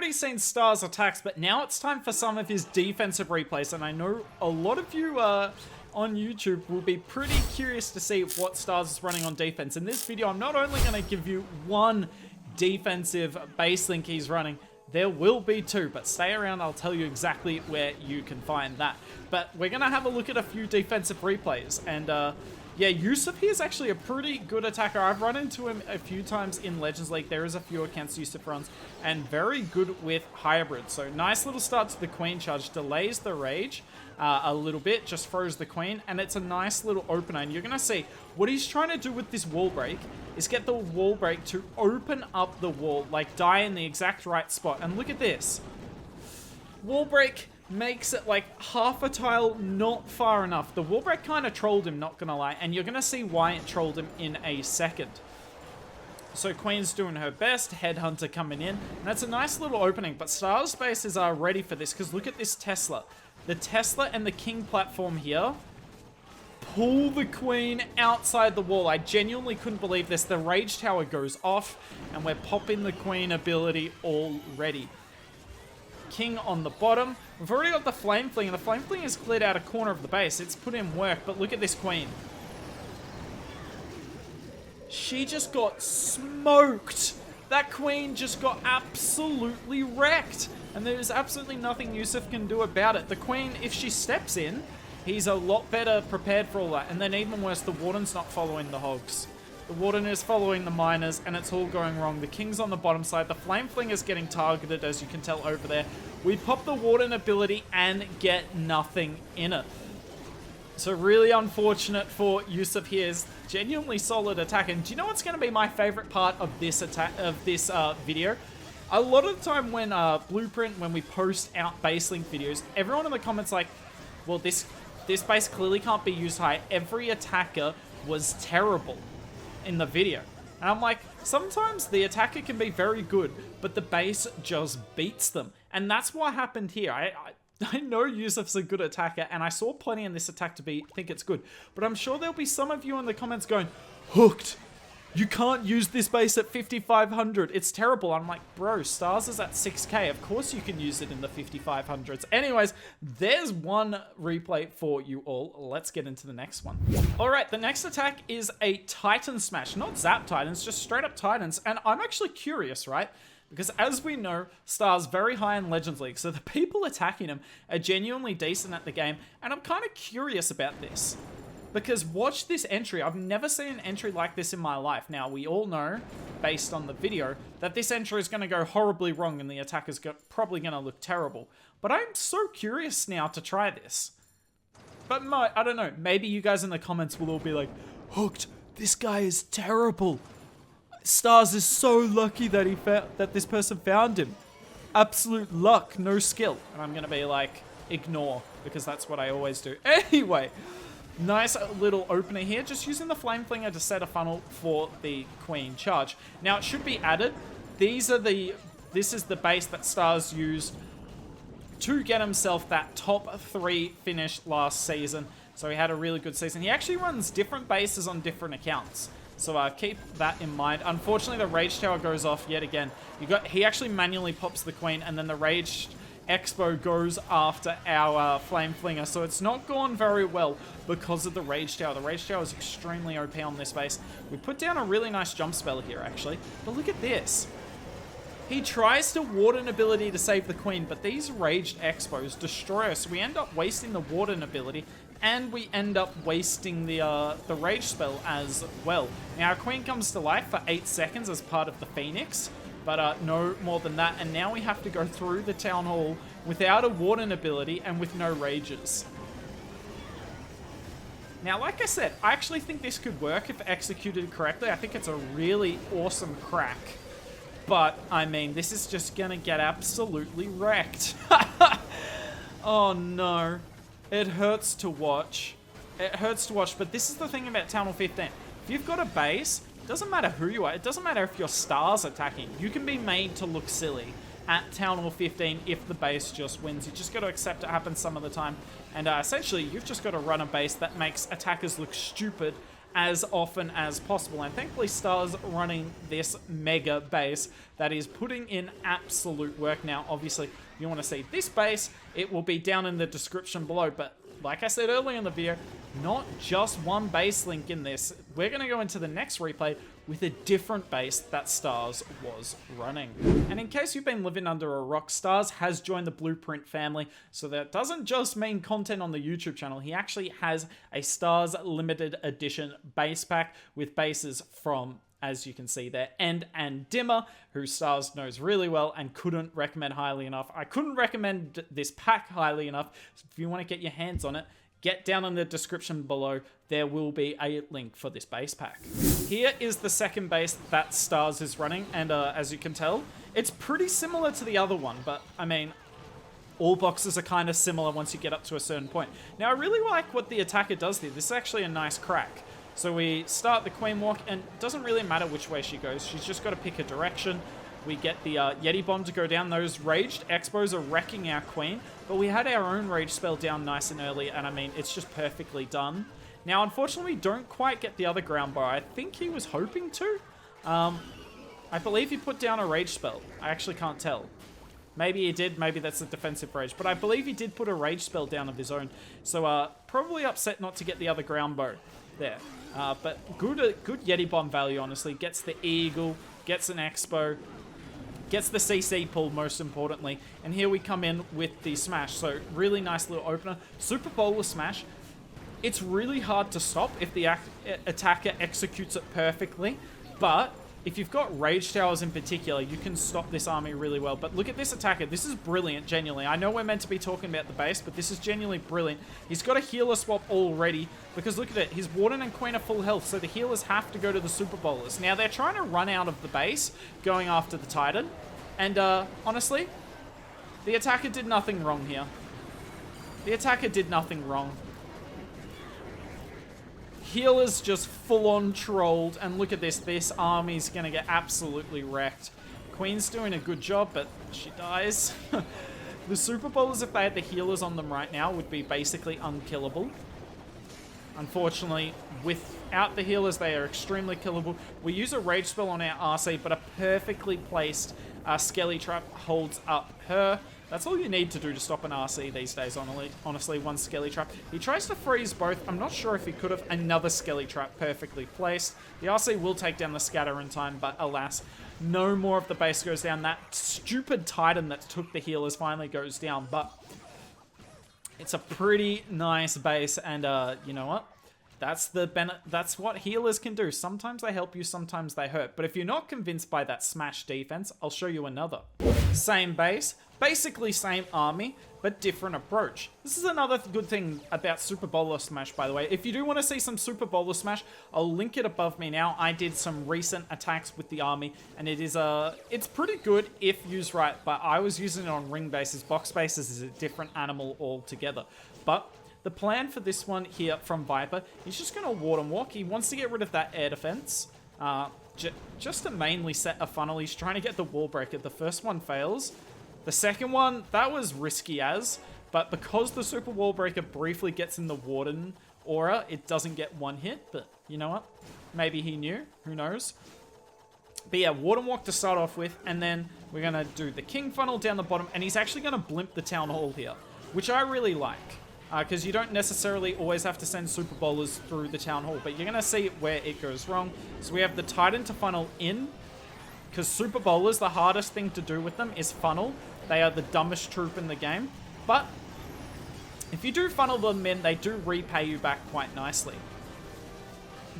already seen Star's attacks, but now it's time for some of his defensive replays, and I know a lot of you on YouTube will be pretty curious to see what Stars is running on defense. In this video, I'm not only going to give you one defensive base link he's running, there will be two, but stay around, I'll tell you exactly where you can find that. But we're going to have a look at a few defensive replays, and yeah, Yusuf here is actually a pretty good attacker. I've run into him a few times in Legends League. There is a few accounts Yusuf runs, and very good with hybrid. So nice little start to the Queen charge, delays the Rage a little bit, just throws the Queen, and it's a nice little opener. And you're going to see what he's trying to do with this wall break is get the wall break to open up the wall, like die in the exact right spot. And look at this. Wall break makes it like half a tile not far enough. The wall break kind of trolled him, not gonna lie, and you're gonna see why it trolled him in a second. So Queen's doing her best, Headhunter coming in, and that's a nice little opening, but Star Spaces are ready for this, because look at this Tesla. The Tesla and the King platform here pull the Queen outside the wall. I genuinely couldn't believe this. The Rage Tower goes off, and we're popping the Queen ability already. King on the bottom. We've already got the Flame Fling, and the Flame Fling has cleared out a corner of the base. It's put in work, but look at this Queen. She just got smoked. That Queen just got absolutely wrecked, and there's absolutely nothing Yusuf can do about it. The Queen, if she steps in, he's a lot better prepared for all that, and then even worse, the Warden's not following the Hogs. The Warden is following the Miners, and it's all going wrong. The King's on the bottom side. The Flame Fling is getting targeted, as you can tell over there. We pop the Warden ability and get nothing in it. So really unfortunate for Yusuf here. Is genuinely solid attack. And do you know what's going to be my favorite part of this attack, of this video? A lot of the time when Blueprint, when we post out base link videos, everyone in the comments like, well, this base clearly can't be used high. Every attacker was terrible in the video. And I'm like, sometimes the attacker can be very good, but the base just beats them. And that's what happened here. I know Yusuf's a good attacker, and I saw plenty in this attack to think it's good. But I'm sure there'll be some of you in the comments going, hooked. You can't use this base at 5,500. It's terrible. I'm like, bro, Stars is at 6k. Of course you can use it in the 5,500s. Anyways, there's one replay for you all. Let's get into the next one. All right, the next attack is a Titan Smash. Not Zap Titans, just straight up Titans. And I'm actually curious, right? Because as we know, Star's very high in Legends League, so the people attacking him are genuinely decent at the game. And I'm kind of curious about this. Because watch this entry. I've never seen an entry like this in my life. Now, we all know, based on the video, that this entry is going to go horribly wrong and the attack is probably going to look terrible. But I'm so curious now to try this. But I don't know. Maybe you guys in the comments will all be like, hooked, this guy is terrible. Stars is so lucky that that this person found him. Absolute luck, no skill. And I'm going to be like, ignore, because that's what I always do. Anyway. Nice little opener here, just using the Flame Flinger to set a funnel for the Queen charge. Now, it should be added, this is the base that Stars used to get himself that top 3 finish last season. So he had a really good season. He actually runs different bases on different accounts. So keep that in mind. Unfortunately, the Rage Tower goes off yet again. He actually manually pops the Queen, and then the Rage Expo goes after our Flame Flinger, so it's not gone very well because of the Rage Tower. The Rage Tower is extremely OP on this base. We put down a really nice jump spell here, actually, but look at this. He tries to Warden ability to save the Queen, but these Raged Expos destroy us. We end up wasting the Warden ability, and we end up wasting the Rage spell as well. Now, our Queen comes to life for 8 seconds as part of the Phoenix, but no more than that, and now we have to go through the Town Hall without a Warden ability and with no Rages. Now, like I said, I actually think this could work if executed correctly. I think it's a really awesome crack. But, I mean, this is just gonna get absolutely wrecked. Oh no. It hurts to watch. It hurts to watch, but this is the thing about Town Hall 15. If you've got a base, it doesn't matter who you are. It doesn't matter if your Stars attacking. You can be made to look silly at Town Hall 15 if the base just wins. You just got to accept it happens some of the time. And essentially, you've just got to run a base that makes attackers look stupid as often as possible. And thankfully, Star's running this mega base that is putting in absolute work. Now, obviously, if you want to see this base, it will be down in the description below. But like I said earlier in the video, not just one base link in this. We're going to go into the next replay with a different base that Stars was running. And in case you've been living under a rock, Stars has joined the Blueprint family, so that doesn't just mean content on the YouTube channel. He actually has a Stars limited edition base pack with bases from, as you can see there, End and Dimmer, who Stars knows really well and couldn't recommend highly enough. I couldn't recommend this pack highly enough. So if you want to get your hands on it, get down in the description below. There will be a link for this base pack. Here is the second base that Stars is running, and as you can tell, it's pretty similar to the other one, but I mean, all boxes are kind of similar once you get up to a certain point. Now, I really like what the attacker does here. This is actually a nice crack. So we start the Queen Walk, and it doesn't really matter which way she goes. She's just got to pick a direction. We get the Yeti Bomb to go down. Those raged Expos are wrecking our Queen, but we had our own rage spell down nice and early, and I mean, it's just perfectly done. Now, unfortunately, we don't quite get the other ground bar. I think he was hoping to. I believe he put down a rage spell. I actually can't tell. Maybe he did. Maybe that's a defensive rage. But I believe he did put a rage spell down of his own. So probably upset not to get the other ground bow there. But good Yeti Bomb value, honestly. Gets the Eagle, gets an Expo, gets the CC pull, most importantly. And here we come in with the Smash. So really nice little opener. Super Bowler Smash. It's really hard to stop if the attacker executes it perfectly. But if you've got Rage Towers in particular, you can stop this army really well. But look at this attacker. This is brilliant, genuinely. I know we're meant to be talking about the base, but this is genuinely brilliant. He's got a healer swap already, because look at it. His Warden and Queen are full health, so the healers have to go to the Super Bowlers. Now, they're trying to run out of the base, going after the Titan. And honestly, the attacker did nothing wrong here. The attacker did nothing wrong. Healers just full-on trolled, and look at this. This army's gonna get absolutely wrecked. Queen's doing a good job, but she dies. The Super Bowlers, if they had the healers on them right now, would be basically unkillable. Unfortunately, without the healers, they are extremely killable. We use a rage spell on our RC, but a perfectly placed Skelly Trap holds up her. That's all you need to do to stop an RC these days, honestly, one Skelly Trap. He tries to freeze both. I'm not sure if he could have. Another Skelly Trap perfectly placed. The RC will take down the scatter in time, but alas, no more of the base goes down. That stupid Titan that took the healers finally goes down, but it's a pretty nice base, and you know what? That's what healers can do. Sometimes they help you, sometimes they hurt. But if you're not convinced by that Smash defense, I'll show you another. Same base, basically same army, but different approach. This is another good thing about Super Bowler Smash, by the way. If you do want to see some Super Bowler Smash, I'll link it above me now. I did some recent attacks with the army, and it's pretty good if used right, but I was using it on ring bases. Box bases is a different animal altogether. But the plan for this one here from Viper, he's just going to ward and walk. He wants to get rid of that air defense. Just to mainly set a funnel. He's trying to get the wall breaker. The first one fails. The second one, that was risky as, but because the super wall breaker briefly gets in the Warden aura, it doesn't get one hit, but you know what? Maybe he knew. Who knows? But yeah, Warden Walk to start off with, and then we're going to do the King Funnel down the bottom, and he's actually going to blimp the Town Hall here, which I really like. Because you don't necessarily always have to send Super Bowlers through the Town Hall, but you're going to see where it goes wrong. So we have the Titan to funnel in, because Super Bowlers, the hardest thing to do with them is funnel. They are the dumbest troop in the game. But if you do funnel them in, they do repay you back quite nicely.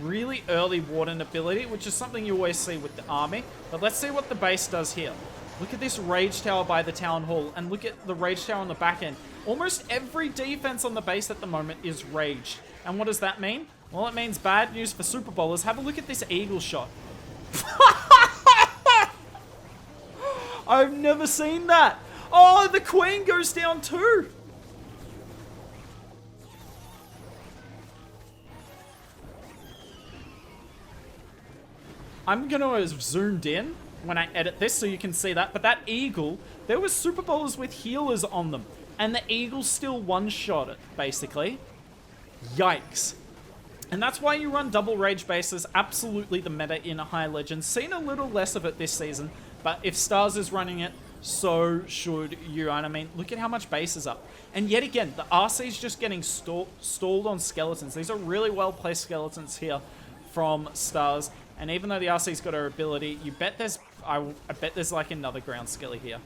Really early Warden ability, which is something you always see with the army. But let's see what the base does here. Look at this Rage Tower by the Town Hall, and look at the Rage Tower on the back end. Almost every defense on the base at the moment is raged. And what does that mean? Well, it means bad news for Super Bowlers. Have a look at this Eagle shot. I've never seen that. Oh, the Queen goes down too. I'm going to have zoomed in when I edit this so you can see that. But that Eagle, there was Super Bowlers with healers on them. And the Eagle still one-shot it, basically. Yikes. And that's why you run double rage bases, absolutely the meta in a high legend. Seen a little less of it this season, but if Stars is running it, so should you. And I mean, look at how much base is up. And yet again, the RC is just getting stalled on skeletons. These are really well placed skeletons here from Stars. And even though the RC's got her ability, you bet there's, I bet there's like another ground skelly here.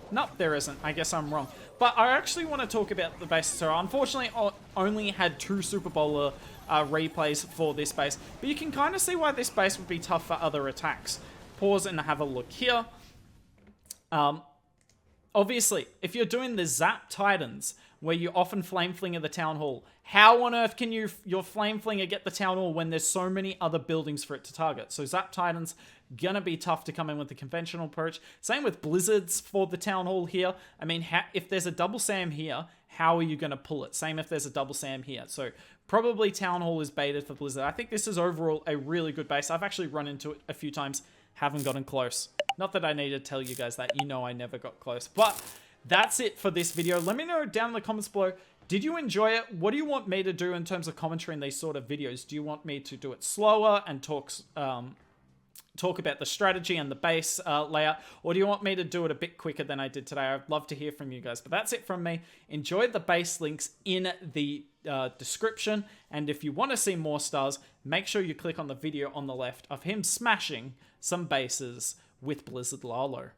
Nope, there isn't. I guess I'm wrong. But I actually want to talk about the base. So unfortunately, I only had 2 Super Bowler replays for this base. But you can kind of see why this base would be tough for other attacks. Pause and have a look here. Obviously, if you're doing the Zap Titans, where you often Flame Flinger the Town Hall, how on earth can your Flame Flinger get the Town Hall when there's so many other buildings for it to target? So Zap Titans, gonna be tough to come in with the conventional approach. Same with Blizzards for the Town Hall here. I mean, if there's a double Sam here, how are you gonna pull it? Same if there's a double Sam here. So probably Town Hall is baited for Blizzard. I think this is overall a really good base. I've actually run into it a few times, haven't gotten close. Not that I need to tell you guys that, you know I never got close. But that's it for this video. Let me know down in the comments below, did you enjoy it? What do you want me to do in terms of commentary in these sort of videos? Do you want me to do it slower and talk about the strategy and the base layout, or do you want me to do it a bit quicker than I did today? I'd love to hear from you guys. But that's it from me. Enjoy the base links in the description, and if you want to see more Stars, make sure you click on the video on the left of him smashing some bases with Blizzard Lalo.